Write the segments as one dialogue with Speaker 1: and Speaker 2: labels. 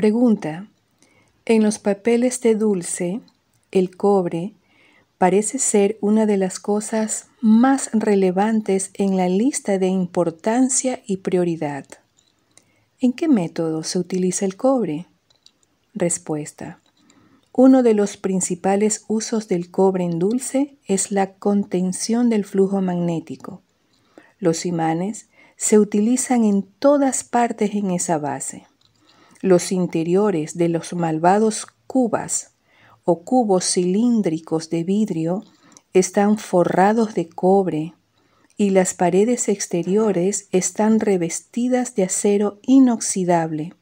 Speaker 1: Pregunta: en los papeles de dulce, el cobre parece ser una de las cosas más relevantes en la lista de importancia y prioridad. ¿En qué método se utiliza el cobre? Respuesta: uno de los principales usos del cobre en dulce es la contención del flujo magnético. Los imanes se utilizan en todas partes en esa base. Los interiores de los malvados cubas o cubos cilíndricos de vidrio están forrados de cobre y las paredes exteriores están revestidas de acero inoxidable.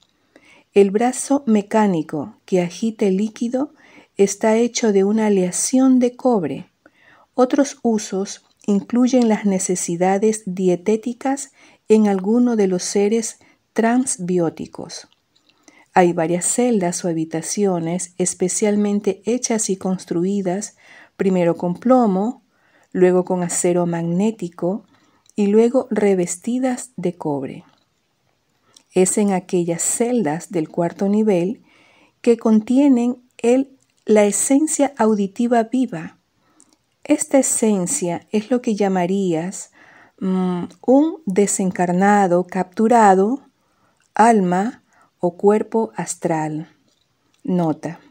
Speaker 1: El brazo mecánico que agita el líquido está hecho de una aleación de cobre. Otros usos incluyen las necesidades dietéticas en alguno de los seres transbióticos. Hay varias celdas o habitaciones especialmente hechas y construidas primero con plomo, luego con acero magnético y luego revestidas de cobre. Es en aquellas celdas del cuarto nivel que contienen la esencia auditiva viva. Esta esencia es lo que llamarías un desencarnado capturado, alma o cuerpo astral. Nota: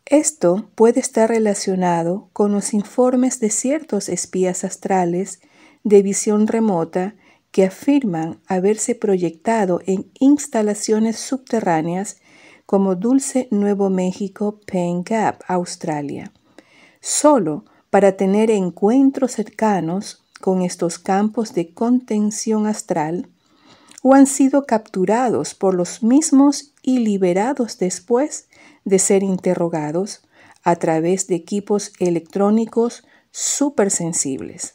Speaker 1: esto puede estar relacionado con los informes de ciertos espías astrales de visión remota que afirman haberse proyectado en instalaciones subterráneas como Dulce Nuevo México, Paine Gap, Australia, solo para tener encuentros cercanos con estos campos de contención astral, o han sido capturados por los mismos y liberados después de ser interrogados a través de equipos electrónicos supersensibles.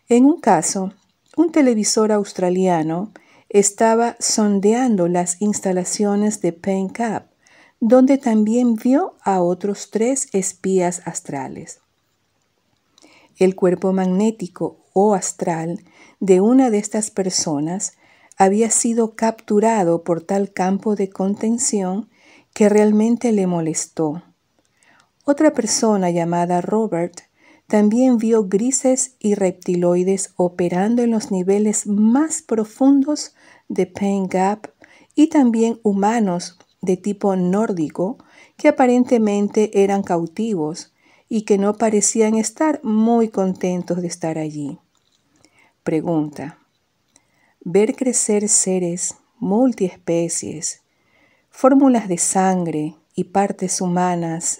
Speaker 1: En un caso, un televisor australiano estaba sondeando las instalaciones de Paine Gap, donde también vio a otros 3 espías astrales. El cuerpo magnético o astral de una de estas personas había sido capturado por tal campo de contención que realmente le molestó. Otra persona llamada Robert también vio grises y reptiloides operando en los niveles más profundos de Paine Gap y también humanos de tipo nórdico que aparentemente eran cautivos y que no parecían estar muy contentos de estar allí. Pregunta: ver crecer seres multiespecies, fórmulas de sangre y partes humanas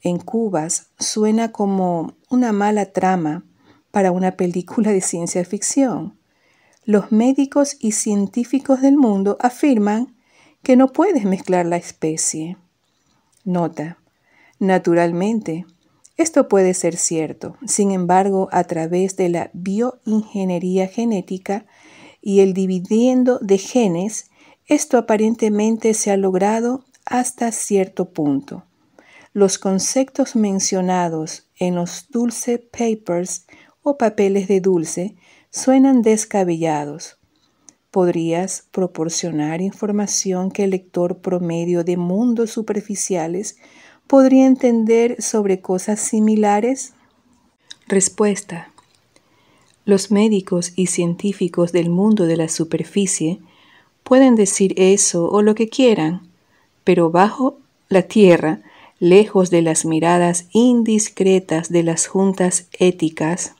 Speaker 1: en cubas suena como una mala trama para una película de ciencia ficción. Los médicos y científicos del mundo afirman que no puedes mezclar la especie. Nota: naturalmente, esto puede ser cierto. Sin embargo, a través de la bioingeniería genética y el dividiendo de genes, esto aparentemente se ha logrado hasta cierto punto. Los conceptos mencionados en los Dulce Papers o papeles de dulce suenan descabellados. ¿Podrías proporcionar información que el lector promedio de mundos superficiales podría entender sobre cosas similares? Respuesta: los médicos y científicos del mundo de la superficie pueden decir eso o lo que quieran, pero bajo la tierra, lejos de las miradas indiscretas de las juntas éticas,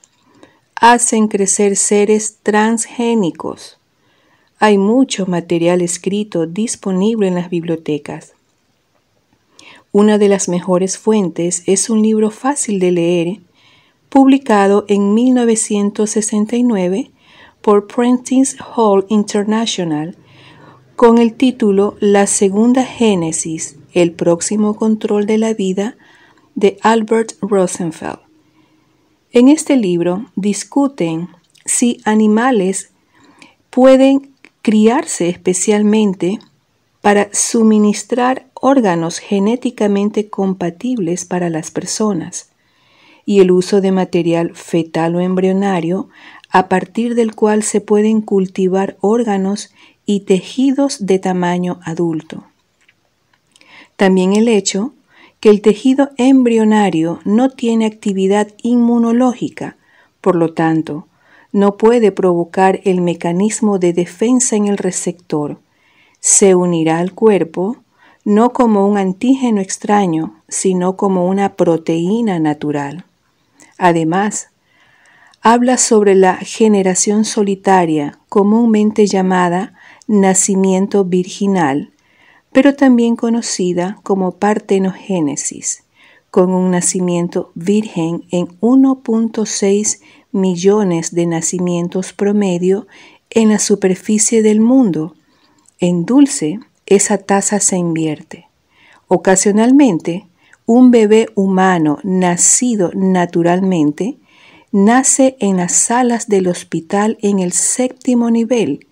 Speaker 1: hacen crecer seres transgénicos. Hay mucho material escrito disponible en las bibliotecas. Una de las mejores fuentes es un libro fácil de leer, publicado en 1969 por Prentice Hall International, con el título La Segunda Génesis, el próximo control de la vida, de Albert Rosenfeld. En este libro discuten si animales pueden criarse especialmente para suministrar órganos genéticamente compatibles para las personas, y el uso de material fetal o embrionario a partir del cual se pueden cultivar órganos y tejidos de tamaño adulto. También el hecho que el tejido embrionario no tiene actividad inmunológica, por lo tanto, no puede provocar el mecanismo de defensa en el receptor. Se unirá al cuerpo no como un antígeno extraño, sino como una proteína natural. Además, habla sobre la generación solitaria, comúnmente llamada nacimiento virginal, pero también conocida como partenogénesis, con un nacimiento virgen en 1.6 millones de nacimientos promedio en la superficie del mundo. En Dulce, esa tasa se invierte. Ocasionalmente, un bebé humano nacido naturalmente nace en las salas del hospital en el 7º nivel.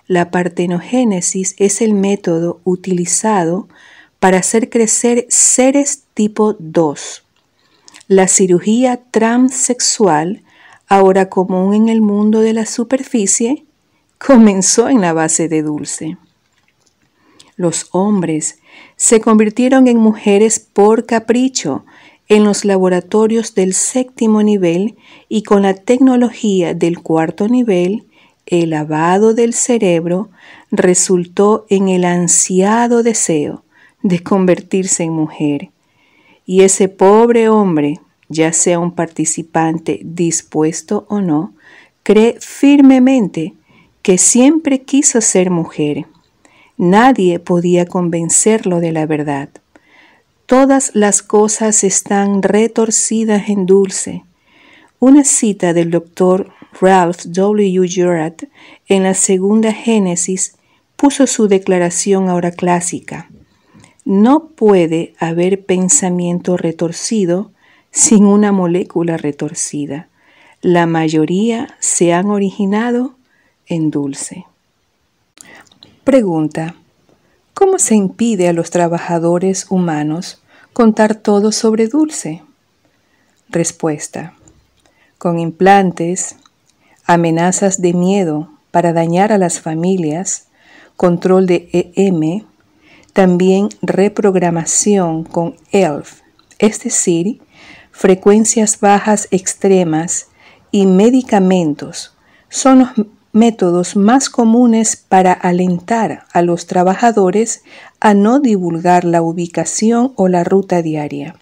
Speaker 1: La partenogénesis es el método utilizado para hacer crecer seres tipo 2. La cirugía transexual, ahora común en el mundo de la superficie, comenzó en la base de Dulce. Los hombres se convirtieron en mujeres por capricho en los laboratorios del 7º nivel y con la tecnología del 4º nivel, el lavado del cerebro resultó en el ansiado deseo de convertirse en mujer. Y ese pobre hombre, ya sea un participante dispuesto o no, cree firmemente que siempre quiso ser mujer. Nadie podía convencerlo de la verdad. Todas las cosas están retorcidas en Dulce. Una cita del Dr. Ralph W. Gerard en la segunda Génesis puso su declaración ahora clásica. No puede haber pensamiento retorcido sin una molécula retorcida. La mayoría se han originado en Dulce. Pregunta: ¿cómo se impide a los trabajadores humanos contar todo sobre Dulce? Respuesta: con implantes, amenazas de miedo para dañar a las familias, control de EM, también reprogramación con ELF, es decir, frecuencias bajas extremas, y medicamentos son los métodos más comunes para alentar a los trabajadores a no divulgar la ubicación o la ruta diaria.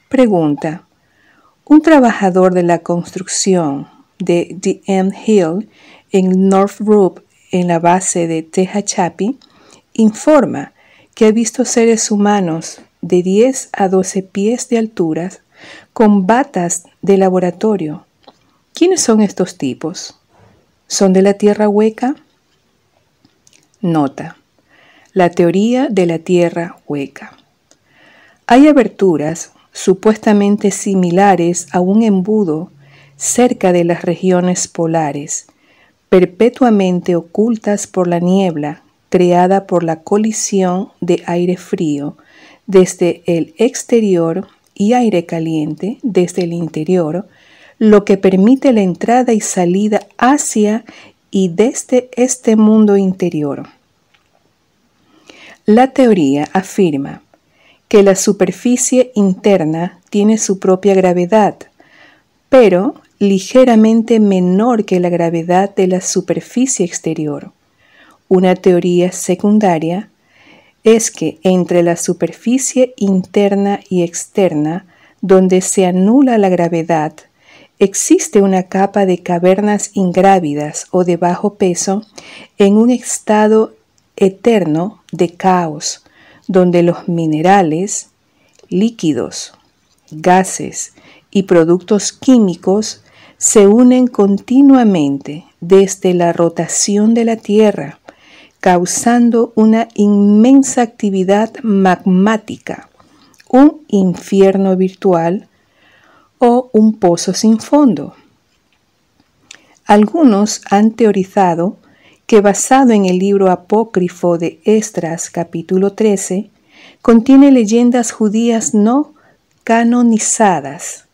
Speaker 1: Pregunta: un trabajador de la construcción de The Ant Hill en Northrop, en la base de Tehachapi, informa que ha visto seres humanos de 10 a 12 pies de altura con batas de laboratorio. ¿Quiénes son estos tipos? ¿Son de la Tierra hueca? Nota: la teoría de la Tierra hueca. Hay aberturas supuestamente similares a un embudo cerca de las regiones polares, perpetuamente ocultas por la niebla creada por la colisión de aire frío desde el exterior y aire caliente desde el interior, lo que permite la entrada y salida hacia y desde este mundo interior. La teoría afirma que la superficie interna tiene su propia gravedad, pero ligeramente menor que la gravedad de la superficie exterior. Una teoría secundaria es que entre la superficie interna y externa, donde se anula la gravedad, existe una capa de cavernas ingrávidas o de bajo peso en un estado eterno de caos, donde los minerales, líquidos, gases y productos químicos se unen continuamente desde la rotación de la Tierra, causando una inmensa actividad magmática, un infierno virtual o un pozo sin fondo. Algunos han teorizado que, basado en el libro apócrifo de Esdras capítulo 13, contiene leyendas judías no canonizadas.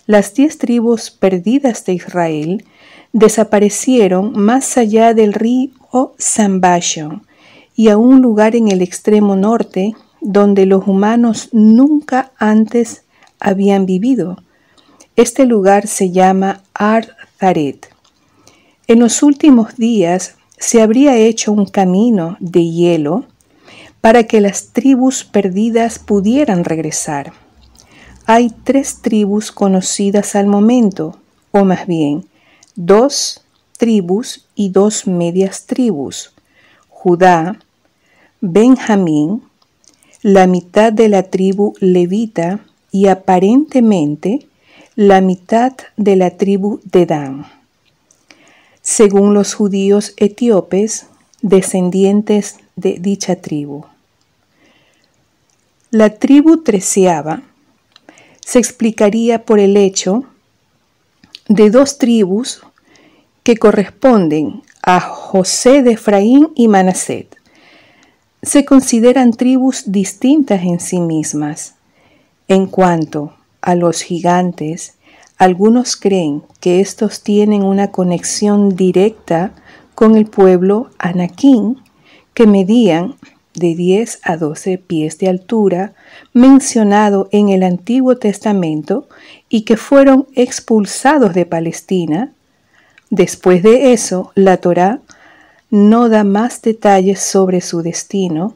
Speaker 1: Las 10 tribus perdidas de Israel desaparecieron más allá del río o Sambashon, y a un lugar en el extremo norte donde los humanos nunca antes habían vivido. Este lugar se llama Ar-Zaret. En los últimos días se habría hecho un camino de hielo para que las tribus perdidas pudieran regresar. Hay 3 tribus conocidas al momento, o más bien, 2 tribus y 2 medias tribus: Judá, Benjamín, la mitad de la tribu levita y aparentemente la mitad de la tribu de Dan. Según los judíos etíopes, descendientes de dicha tribu. La tribu 13ª se explicaría por el hecho de 2 tribus que corresponden a José de Efraín y Manaset. Se consideran tribus distintas en sí mismas. En cuanto a los gigantes, algunos creen que estos tienen una conexión directa con el pueblo Anaquín, que medían de 10 a 12 pies de altura, mencionado en el Antiguo Testamento, y que fueron expulsados de Palestina. Después de eso, la Torá no da más detalles sobre su destino,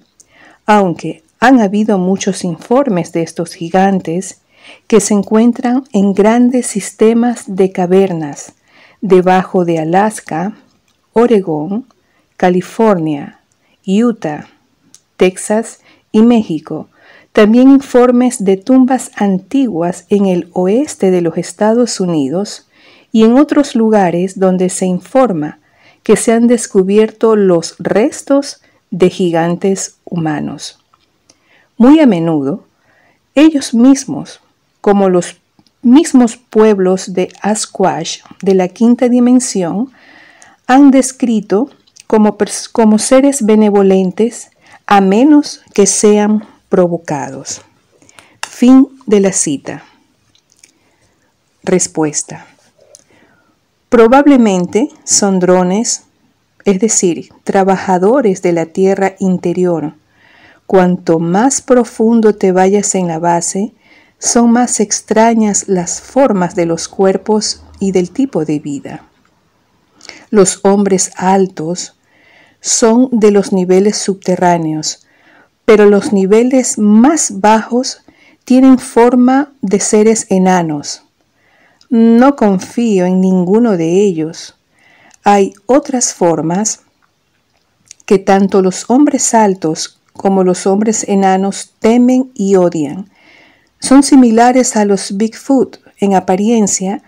Speaker 1: aunque han habido muchos informes de estos gigantes que se encuentran en grandes sistemas de cavernas debajo de Alaska, Oregón, California, Utah, Texas y México. También informes de tumbas antiguas en el oeste de los Estados Unidos y en otros lugares donde se informa que se han descubierto los restos de gigantes humanos. Muy a menudo, ellos mismos, como los mismos pueblos de Asquash de la 5ª dimensión, han descrito como seres benevolentes, a menos que sean provocados. Fin de la cita. Respuesta. Probablemente son drones, es decir, trabajadores de la tierra interior. Cuanto más profundo te vayas en la base, son más extrañas las formas de los cuerpos y del tipo de vida. Los hombres altos son de los niveles subterráneos, pero los niveles más bajos tienen forma de seres enanos. No confío en ninguno de ellos. Hay otras formas que tanto los hombres altos como los hombres enanos temen y odian. Son similares a los Bigfoot en apariencia,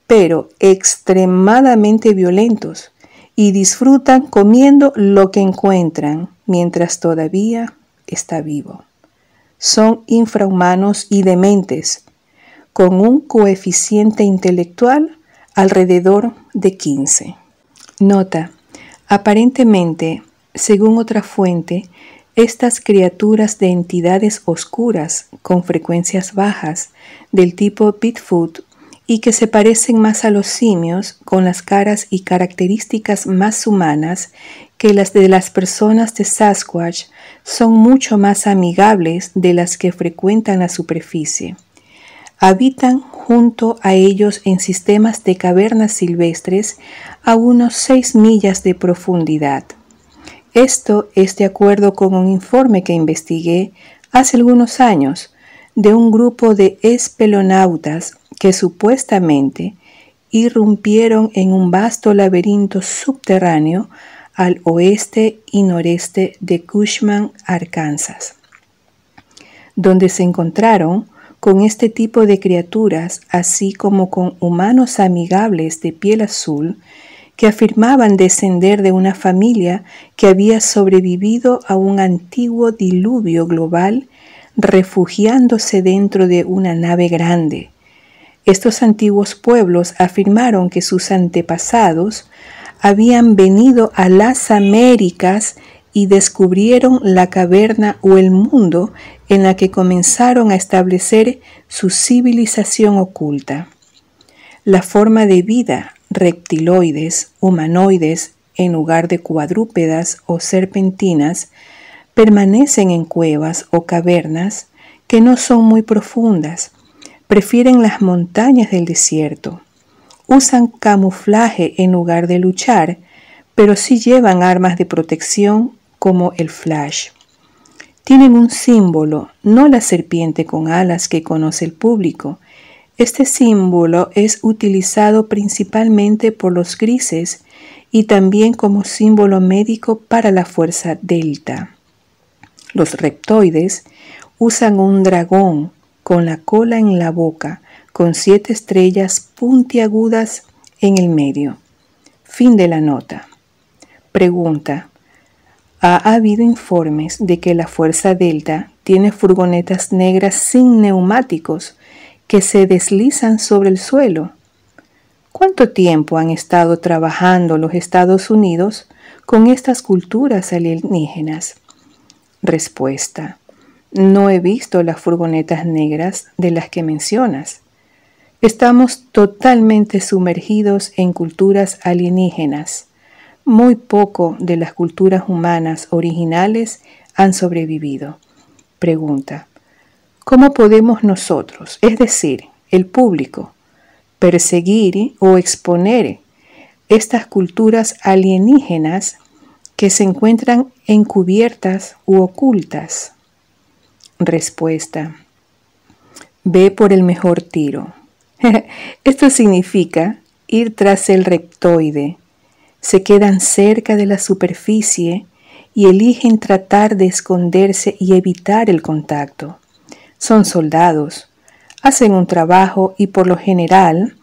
Speaker 1: pero extremadamente violentos, y disfrutan comiendo lo que encuentran mientras todavía está vivo. Son infrahumanos y dementes, con un coeficiente intelectual alrededor de 15. Nota: aparentemente, según otra fuente, estas criaturas de entidades oscuras con frecuencias bajas del tipo Bigfoot y que se parecen más a los simios, con las caras y características más humanas que las de las personas de Sasquatch, son mucho más amigables de las que frecuentan la superficie. Habitan junto a ellos en sistemas de cavernas silvestres a unos 6 millas de profundidad. Esto es de acuerdo con un informe que investigué hace algunos años de un grupo de espelonautas que supuestamente irrumpieron en un vasto laberinto subterráneo al oeste y noreste de Cushman, Arkansas, donde se encontraron con este tipo de criaturas, así como con humanos amigables de piel azul que afirmaban descender de una familia que había sobrevivido a un antiguo diluvio global, refugiándose dentro de una nave grande. Estos antiguos pueblos afirmaron que sus antepasados habían venido a las Américas y descubrieron la caverna o el mundo en la que comenzaron a establecer su civilización oculta. La forma de vida, reptiloides, humanoides en lugar de cuadrúpedas o serpentinas, permanecen en cuevas o cavernas que no son muy profundas. Prefieren las montañas del desierto. Usan camuflaje en lugar de luchar, pero sí llevan armas de protección como el flash. Tienen un símbolo, no la serpiente con alas que conoce el público. Este símbolo es utilizado principalmente por los grises y también como símbolo médico para la fuerza delta. Los reptoides usan un dragón con la cola en la boca, con 7 estrellas puntiagudas en el medio. Fin de la nota. Pregunta: ¿ha habido informes de que la Fuerza Delta tiene furgonetas negras sin neumáticos que se deslizan sobre el suelo? ¿Cuánto tiempo han estado trabajando los Estados Unidos con estas culturas alienígenas? Respuesta: no he visto las furgonetas negras de las que mencionas. Estamos totalmente sumergidos en culturas alienígenas. Muy poco de las culturas humanas originales han sobrevivido. Pregunta: ¿cómo podemos nosotros, es decir, el público, perseguir o exponer estas culturas alienígenas que se encuentran encubiertas u ocultas? Respuesta: ve por el mejor tiro. Esto significa ir tras el reptoide. Se quedan cerca de la superficie y eligen tratar de esconderse y evitar el contacto. Son soldados, hacen un trabajo y por lo general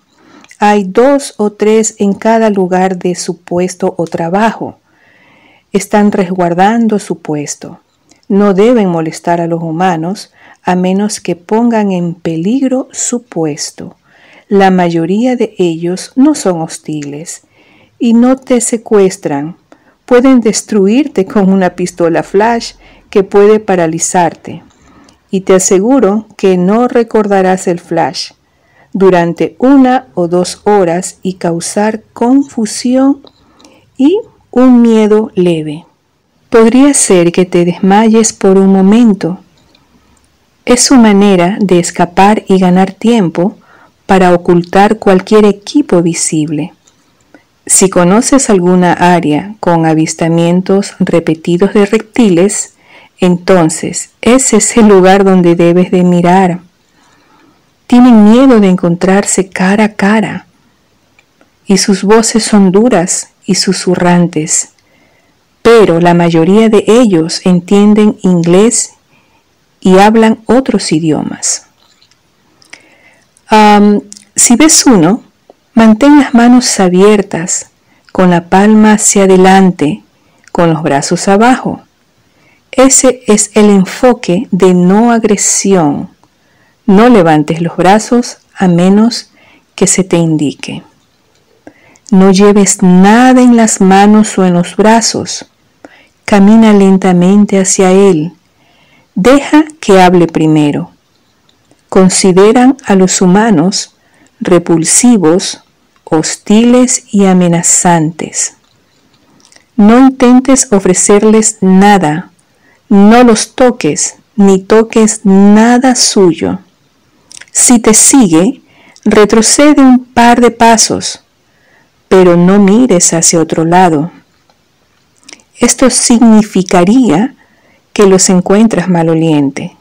Speaker 1: hay 2 o 3 en cada lugar de su puesto o trabajo. Están resguardando su puesto. No deben molestar a los humanos a menos que pongan en peligro su puesto. La mayoría de ellos no son hostiles y no te secuestran. Pueden destruirte con una pistola flash que puede paralizarte. Y te aseguro que no recordarás el flash durante 1 o 2 horas y causar confusión y un miedo leve. Podría ser que te desmayes por un momento. Es su manera de escapar y ganar tiempo para ocultar cualquier equipo visible. Si conoces alguna área con avistamientos repetidos de reptiles, entonces ese es el lugar donde debes de mirar. Tienen miedo de encontrarse cara a cara y sus voces son duras y susurrantes, pero la mayoría de ellos entienden inglés y hablan otros idiomas. Si ves uno, mantén las manos abiertas, con la palma hacia adelante, con los brazos abajo. Ese es el enfoque de no agresión. No levantes los brazos a menos que se te indique. No lleves nada en las manos o en los brazos. Camina lentamente hacia él. Deja que hable primero. Consideran a los humanos repulsivos, hostiles y amenazantes. No intentes ofrecerles nada. No los toques, ni toques nada suyo. Si te sigue, retrocede un par de pasos, pero no mires hacia otro lado. Esto significaría que los encuentras maloliente.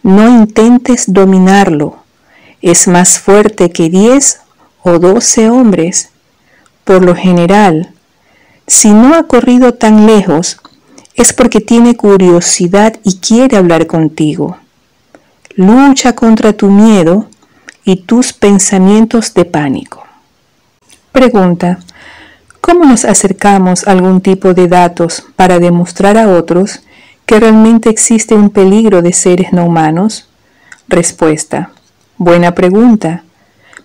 Speaker 1: No intentes dominarlo. Es más fuerte que 10 o 12 hombres. Por lo general, si no ha corrido tan lejos, es porque tiene curiosidad y quiere hablar contigo. Lucha contra tu miedo y tus pensamientos de pánico. Pregunta: ¿cómo nos acercamos a algún tipo de datos para demostrar a otros que realmente existe un peligro de seres no humanos? Respuesta: buena pregunta.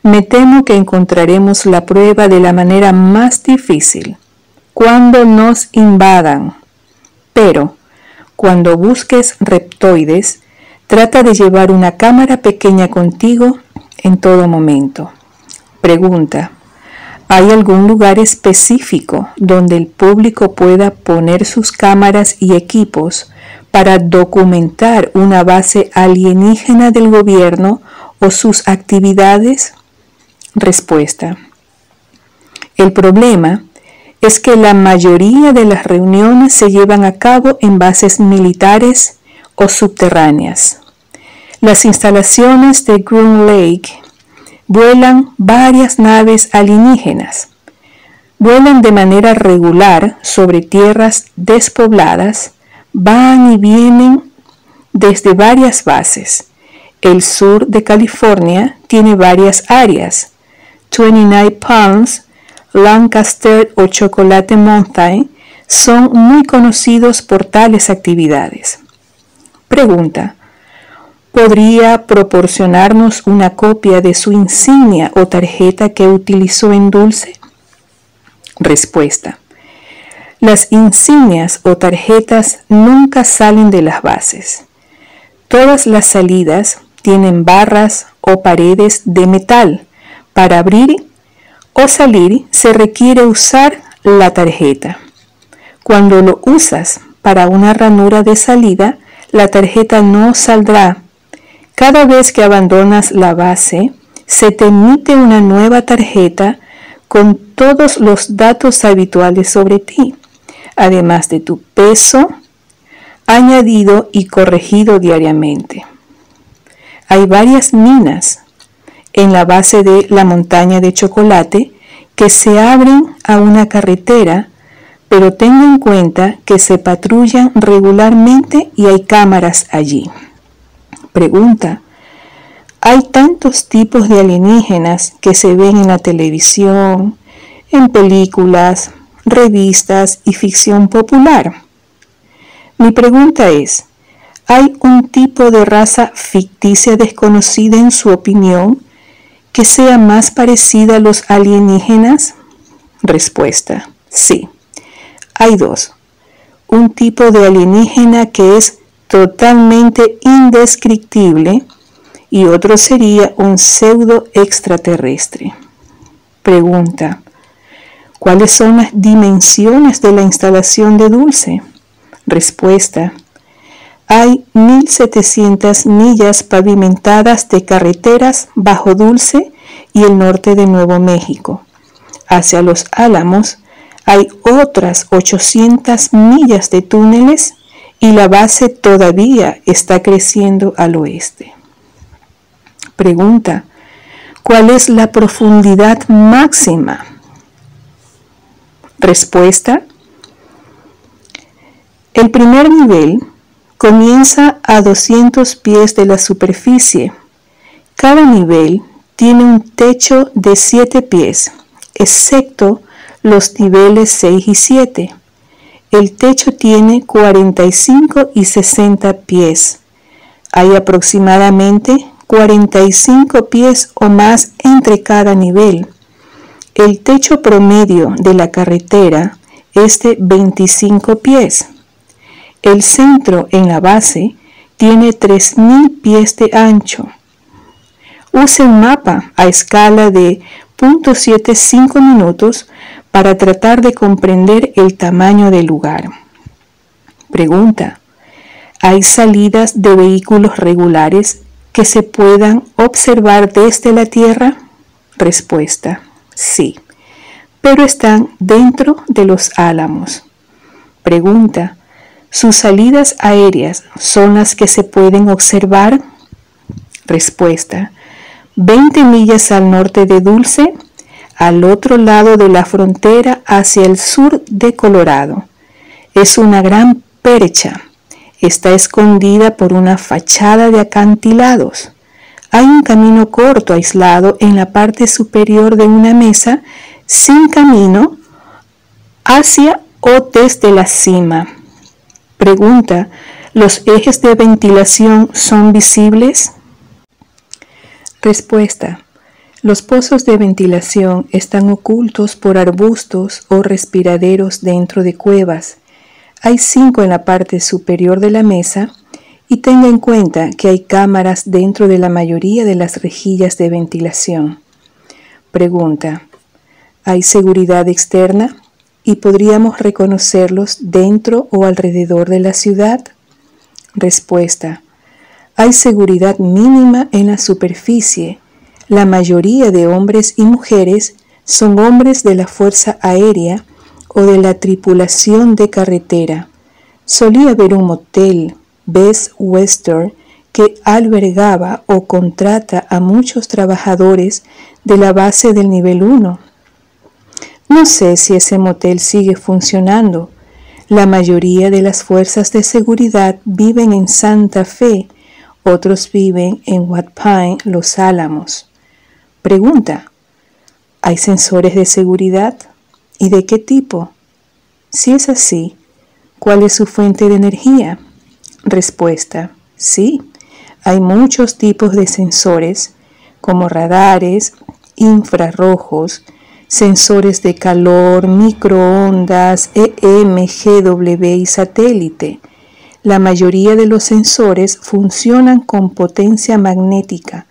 Speaker 1: Me temo que encontraremos la prueba de la manera más difícil, cuando nos invadan. Pero, cuando busques reptoides, trata de llevar una cámara pequeña contigo en todo momento. Pregunta: ¿Hay algún lugar específico donde el público pueda poner sus cámaras y equipos para documentar una base alienígena del gobierno o sus actividades? Respuesta. El problema es que la mayoría de las reuniones se llevan a cabo en bases militares o subterráneas. Las instalaciones de Groom Lake vuelan varias naves alienígenas. Vuelan de manera regular sobre tierras despobladas, van y vienen desde varias bases. El sur de California tiene varias áreas. 29 Palms, Lancaster o Chocolate Mountain son muy conocidos por tales actividades. Pregunta: ¿podría proporcionarnos una copia de su insignia o tarjeta que utilizó en Dulce? Respuesta. Las insignias o tarjetas nunca salen de las bases. Todas las salidas tienen barras o paredes de metal. Para abrir o salir se requiere usar la tarjeta. Cuando lo usas para una ranura de salida, la tarjeta no saldrá. Cada vez que abandonas la base, se te emite una nueva tarjeta con todos los datos habituales sobre ti, además de tu peso, añadido y corregido diariamente. Hay varias minas en la base de la montaña de Chocolate que se abren a una carretera, pero tenga en cuenta que se patrullan regularmente y hay cámaras allí. Pregunta: ¿hay tantos tipos de alienígenas que se ven en la televisión, en películas, revistas y ficción popular? Mi pregunta es: ¿hay un tipo de raza ficticia desconocida en su opinión que sea más parecida a los alienígenas? Respuesta: sí. Hay dos. Un tipo de alienígena que es totalmente indescriptible y otro sería un pseudo extraterrestre. Pregunta: ¿cuáles son las dimensiones de la instalación de Dulce? Respuesta: hay 1.700 millas pavimentadas de carreteras bajo Dulce y el norte de Nuevo México. Hacia Los Álamos hay otras 800 millas de túneles y la base todavía está creciendo al oeste. Pregunta: ¿cuál es la profundidad máxima? Respuesta: el primer nivel comienza a 200 pies de la superficie. Cada nivel tiene un techo de 7 pies, excepto los niveles 6 y 7. El techo tiene 45 y 60 pies. Hay aproximadamente 45 pies o más entre cada nivel. El techo promedio de la carretera es de 25 pies. El centro en la base tiene 3.000 pies de ancho. Use un mapa a escala de 0.75 minutos para tratar de comprender el tamaño del lugar. Pregunta: ¿hay salidas de vehículos regulares que se puedan observar desde la Tierra? Respuesta: sí, pero están dentro de Los Álamos. Pregunta: ¿sus salidas aéreas son las que se pueden observar? Respuesta: 20 millas al norte de Dulce, al otro lado de la frontera hacia el sur de Colorado. Es una gran percha. Está escondida por una fachada de acantilados. Hay un camino corto aislado en la parte superior de una mesa sin camino hacia o desde la cima. Pregunta: ¿los ejes de ventilación son visibles? Respuesta: los pozos de ventilación están ocultos por arbustos o respiraderos dentro de cuevas. Hay 5 en la parte superior de la mesa y tenga en cuenta que hay cámaras dentro de la mayoría de las rejillas de ventilación. Pregunta: Hay seguridad externa y podríamos reconocerlos dentro o alrededor de la ciudad. Respuesta: hay seguridad mínima en la superficie. La mayoría de hombres y mujeres son hombres de la Fuerza Aérea o de la tripulación de carretera. Solía haber un motel, Best Western, que albergaba o contrata a muchos trabajadores de la base del nivel 1. No sé si ese motel sigue funcionando. La mayoría de las fuerzas de seguridad viven en Santa Fe, otros viven en Waupun, Los Álamos. Pregunta: ¿hay sensores de seguridad? ¿Y de qué tipo? Si es así, ¿cuál es su fuente de energía? Respuesta: sí, hay muchos tipos de sensores, como radares, infrarrojos, sensores de calor, microondas, GW y satélite. La mayoría de los sensores funcionan con potencia magnética.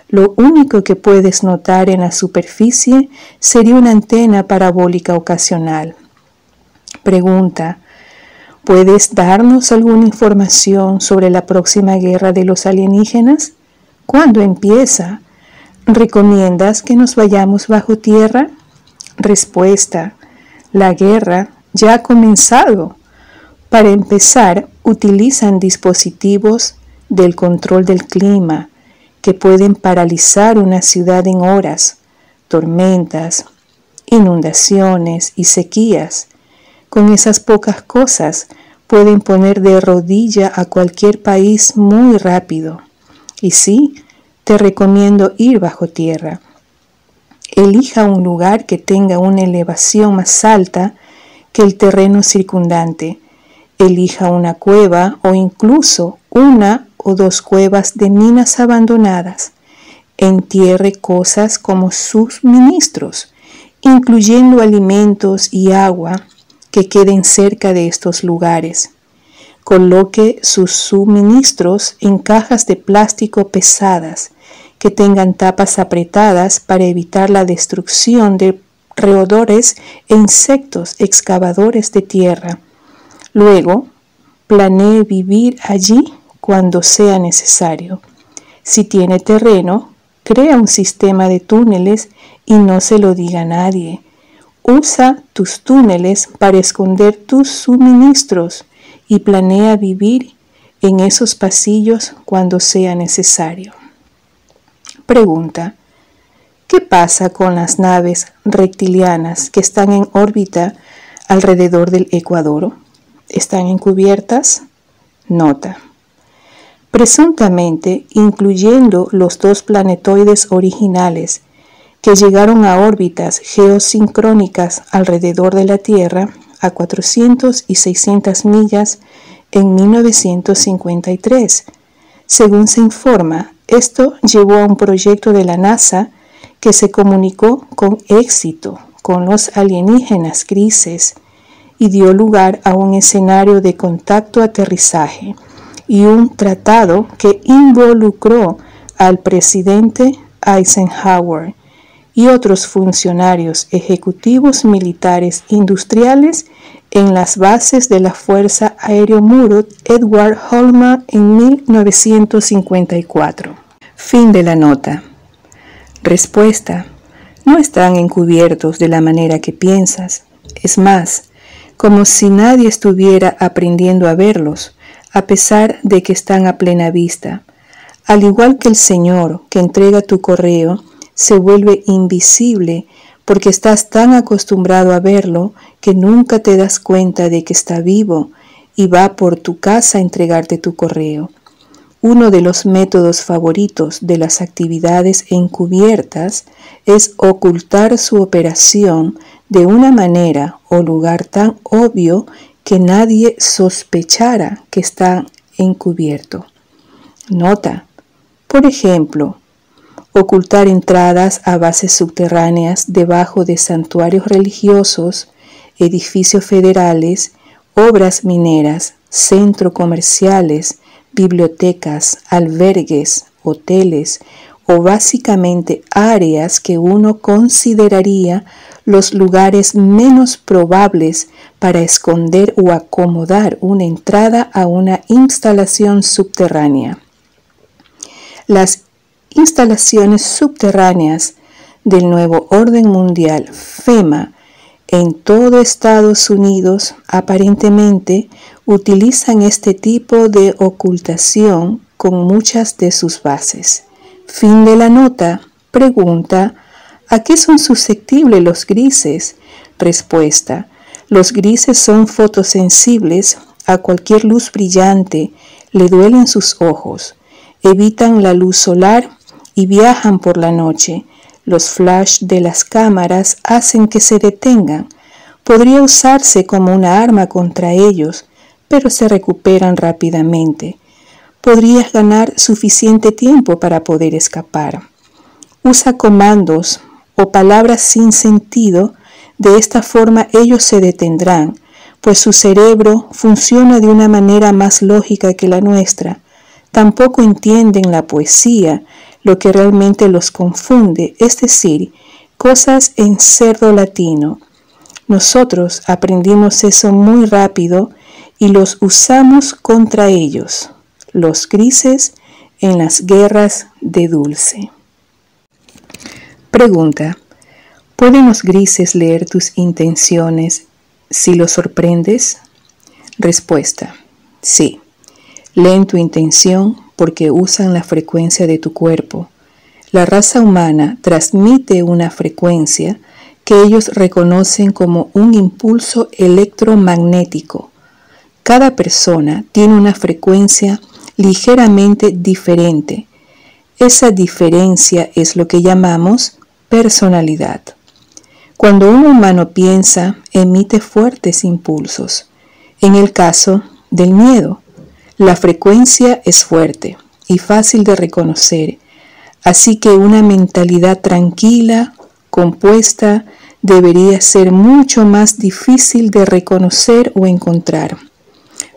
Speaker 1: Lo único que puedes notar en la superficie sería una antena parabólica ocasional. Pregunta: ¿puedes darnos alguna información sobre la próxima guerra de los alienígenas? ¿Cuándo empieza? ¿Recomiendas que nos vayamos bajo tierra? Respuesta: la guerra ya ha comenzado. Para empezar, utilizan dispositivos del control del clima que pueden paralizar una ciudad en horas, tormentas, inundaciones y sequías. Con esas pocas cosas pueden poner de rodilla a cualquier país muy rápido. Y sí, te recomiendo ir bajo tierra. Elija un lugar que tenga una elevación más alta que el terreno circundante. Elija una cueva o incluso una o dos cuevas de minas abandonadas. Entierre cosas como suministros, incluyendo alimentos y agua que queden cerca de estos lugares. Coloque sus suministros en cajas de plástico pesadas que tengan tapas apretadas para evitar la destrucción de roedores e insectos excavadores de tierra. Luego, planee vivir allí cuando sea necesario. Si tiene terreno, crea un sistema de túneles y no se lo diga a nadie. Usa tus túneles para esconder tus suministros y planea vivir en esos pasillos cuando sea necesario. Pregunta: ¿qué pasa con las naves reptilianas que están en órbita alrededor del Ecuador? ¿Están encubiertas? Nota: presuntamente, incluyendo los dos planetoides originales que llegaron a órbitas geosincrónicas alrededor de la Tierra a 400 y 600 millas en 1953. Según se informa, esto llevó a un proyecto de la NASA que se comunicó con éxito con los alienígenas grises y dio lugar a un escenario de contacto-aterrizaje y un tratado que involucró al presidente Eisenhower y otros funcionarios ejecutivos militares industriales en las bases de la Fuerza Aérea Muro Edward Holman en 1954. Fin de la nota. Respuesta: no están encubiertos de la manera que piensas. Es más, como si nadie estuviera aprendiendo a verlos, a pesar de que están a plena vista. Al igual que el señor que entrega tu correo, se vuelve invisible porque estás tan acostumbrado a verlo que nunca te das cuenta de que está vivo y va por tu casa a entregarte tu correo. Uno de los métodos favoritos de las actividades encubiertas es ocultar su operación de una manera o lugar tan obvio que nadie sospechara que está encubierto. Nota: por ejemplo, ocultar entradas a bases subterráneas debajo de santuarios religiosos, edificios federales, obras mineras, centros comerciales, bibliotecas, albergues, hoteles o básicamente áreas que uno consideraría los lugares menos probables para esconder o acomodar una entrada a una instalación subterránea. Las instalaciones subterráneas del nuevo orden mundial FEMA en todo Estados Unidos aparentemente utilizan este tipo de ocultación con muchas de sus bases. Fin de la nota. Pregunta: ¿a qué son susceptibles los grises? Respuesta: los grises son fotosensibles a cualquier luz brillante, le duelen sus ojos, evitan la luz solar y viajan por la noche. Los flash de las cámaras hacen que se detengan. Podría usarse como una arma contra ellos, pero se recuperan rápidamente. Podrías ganar suficiente tiempo para poder escapar. Usa comandos o palabras sin sentido. De esta forma ellos se detendrán, pues su cerebro funciona de una manera más lógica que la nuestra. Tampoco entienden la poesía, lo que realmente los confunde, es decir, cosas en cerdo latino. Nosotros aprendimos eso muy rápido y los usamos contra ellos, los grises, en las guerras de Dulce. Pregunta: ¿pueden los grises leer tus intenciones si los sorprendes? Respuesta: sí. Leen tu intención porque usan la frecuencia de tu cuerpo. La raza humana transmite una frecuencia que ellos reconocen como un impulso electromagnético. Cada persona tiene una frecuencia ligeramente diferente. Esa diferencia es lo que llamamos personalidad. Cuando un humano piensa, emite fuertes impulsos. En el caso del miedo, la frecuencia es fuerte y fácil de reconocer, así que una mentalidad tranquila, compuesta, debería ser mucho más difícil de reconocer o encontrar.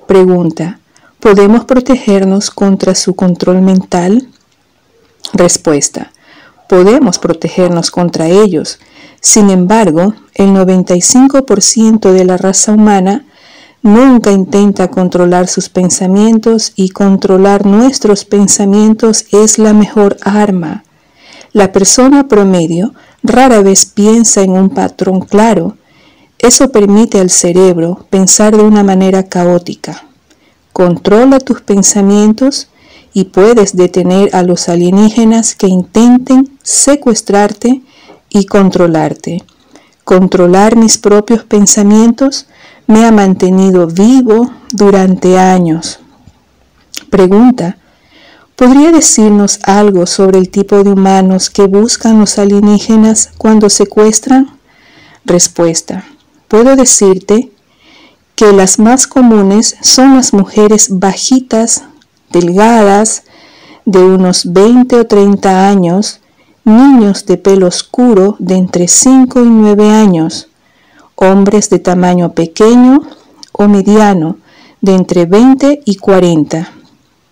Speaker 1: Pregunta: ¿podemos protegernos contra su control mental? Respuesta: podemos protegernos contra ellos. Sin embargo, el 95% de la raza humana nunca intenta controlar sus pensamientos, y controlar nuestros pensamientos es la mejor arma. La persona promedio rara vez piensa en un patrón claro. Eso permite al cerebro pensar de una manera caótica. Controla tus pensamientos y puedes detener a los alienígenas que intenten secuestrarte y controlarte. Controlar mis propios pensamientos me ha mantenido vivo durante años. Pregunta: ¿podría decirnos algo sobre el tipo de humanos que buscan los alienígenas cuando secuestran? Respuesta: puedo decirte que las más comunes son las mujeres bajitas, delgadas, de unos 20 o 30 años, niños de pelo oscuro de entre 5 y 9 años, hombres de tamaño pequeño o mediano de entre 20 y 40.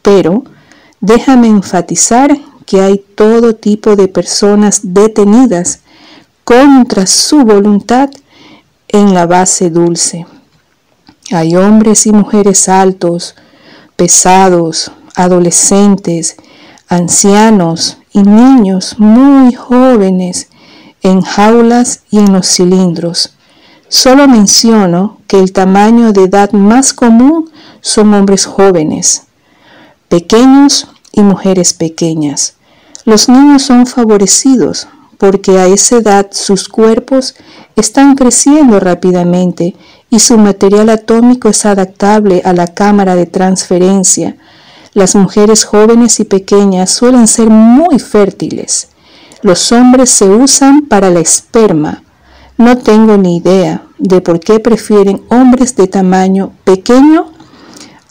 Speaker 1: Pero déjame enfatizar que hay todo tipo de personas detenidas contra su voluntad en la base Dulce. Hay hombres y mujeres altos, pesados, adolescentes, ancianos y niños muy jóvenes en jaulas y en los cilindros. Solo menciono que el tamaño de edad más común son hombres jóvenes, pequeños y mujeres pequeñas. Los niños son favorecidos porque a esa edad sus cuerpos están creciendo rápidamente y su material atómico es adaptable a la cámara de transferencia. Las mujeres jóvenes y pequeñas suelen ser muy fértiles. Los hombres se usan para la esperma. No tengo ni idea de por qué prefieren hombres de tamaño pequeño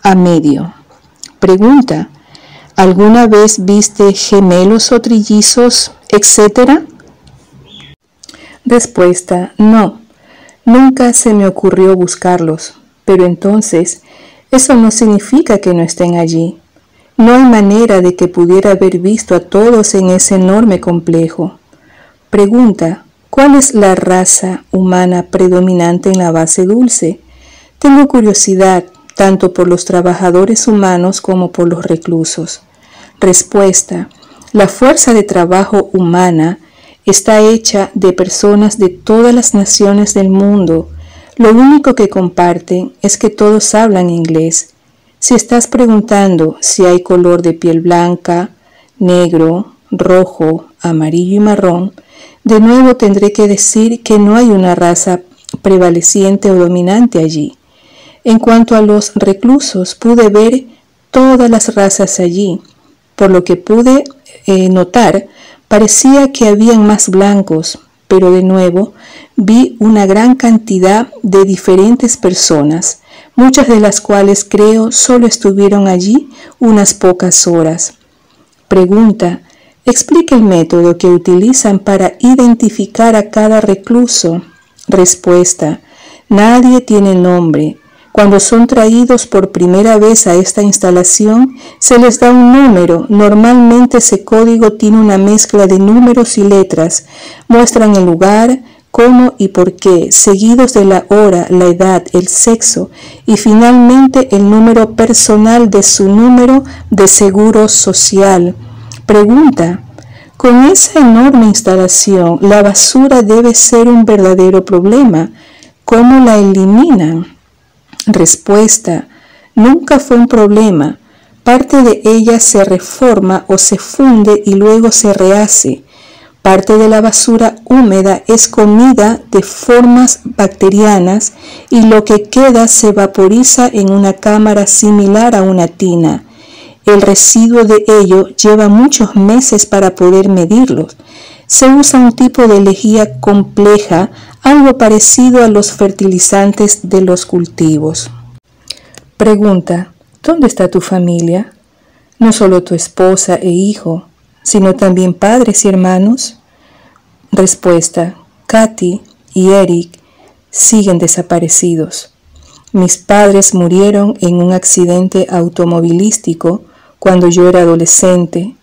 Speaker 1: a medio. Pregunta: ¿alguna vez viste gemelos o trillizos, etcétera? Respuesta: no. Nunca se me ocurrió buscarlos, pero entonces eso no significa que no estén allí. No hay manera de que pudiera haber visto a todos en ese enorme complejo. Pregunta: ¿cuál es la raza humana predominante en la base dulce? Tengo curiosidad tanto por los trabajadores humanos como por los reclusos. Respuesta: la fuerza de trabajo humana está hecha de personas de todas las naciones del mundo. Lo único que comparten es que todos hablan inglés. Si estás preguntando si hay color de piel blanca, negro, rojo, amarillo y marrón, de nuevo tendré que decir que no hay una raza prevaleciente o dominante allí. En cuanto a los reclusos, pude ver todas las razas allí. Por lo que pude notar, parecía que habían más blancos, pero de nuevo vi una gran cantidad de diferentes personas, muchas de las cuales creo solo estuvieron allí unas pocas horas. Pregunta: explica el método que utilizan para identificar a cada recluso. Respuesta: nadie tiene nombre. Cuando son traídos por primera vez a esta instalación, se les da un número. Normalmente ese código tiene una mezcla de números y letras. Muestran el lugar, cómo y por qué, seguidos de la hora, la edad, el sexo y finalmente el número personal de su número de seguro social. Pregunta: con esa enorme instalación, la basura debe ser un verdadero problema. ¿Cómo la eliminan? Respuesta: nunca fue un problema. Parte de ella se reforma o se funde y luego se rehace. Parte de la basura húmeda es comida de formas bacterianas y lo que queda se vaporiza en una cámara similar a una tina. El residuo de ello lleva muchos meses para poder medirlo. Se usa un tipo de lejía compleja, algo parecido a los fertilizantes de los cultivos. Pregunta: ¿dónde está tu familia? No solo tu esposa e hijo, sino también padres y hermanos. Respuesta: Katy y Eric siguen desaparecidos. Mis padres murieron en un accidente automovilístico cuando yo era adolescente.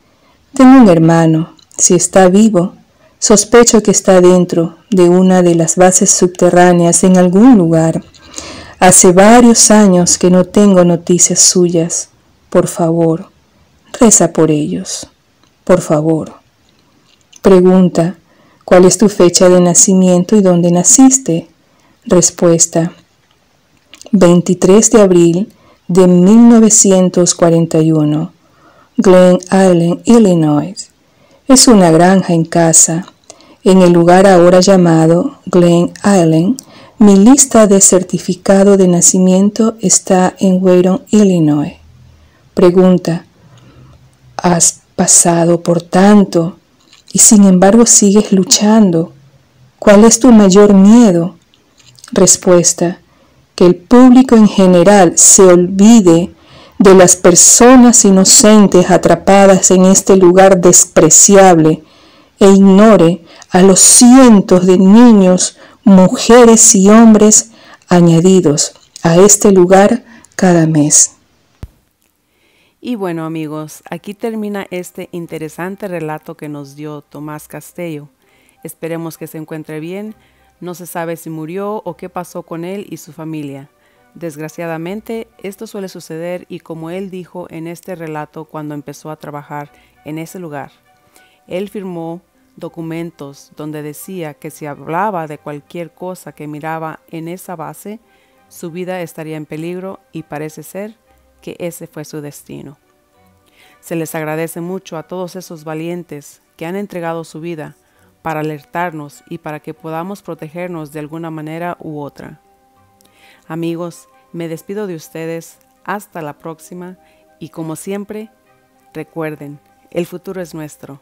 Speaker 1: Tengo un hermano. Si está vivo, sospecho que está dentro de una de las bases subterráneas en algún lugar. Hace varios años que no tengo noticias suyas. Por favor, reza por ellos. Por favor. Pregunta: ¿cuál es tu fecha de nacimiento y dónde naciste? Respuesta: 23 de abril de 1941, Glen Island, Illinois. Es una granja en casa. En el lugar ahora llamado Glen Island, mi lista de certificado de nacimiento está en Wheaton, Illinois. Pregunta: ¿has pasado por tanto y sin embargo sigues luchando? ¿Cuál es tu mayor miedo? Respuesta: que el público en general se olvide de las personas inocentes atrapadas en este lugar despreciable e ignore a los cientos de niños, mujeres y hombres añadidos a este lugar cada mes.
Speaker 2: Y bueno, amigos, aquí termina este interesante relato que nos dio Tomás Castello. Esperemos que se encuentre bien. No se sabe si murió o qué pasó con él y su familia. Desgraciadamente, esto suele suceder y como él dijo en este relato cuando empezó a trabajar en ese lugar, él firmó documentos donde decía que si hablaba de cualquier cosa que miraba en esa base, su vida estaría en peligro y parece ser que ese fue su destino. Se les agradece mucho a todos esos valientes que han entregado su vida para alertarnos y para que podamos protegernos de alguna manera u otra. Amigos, me despido de ustedes, hasta la próxima y como siempre, recuerden, el futuro es nuestro.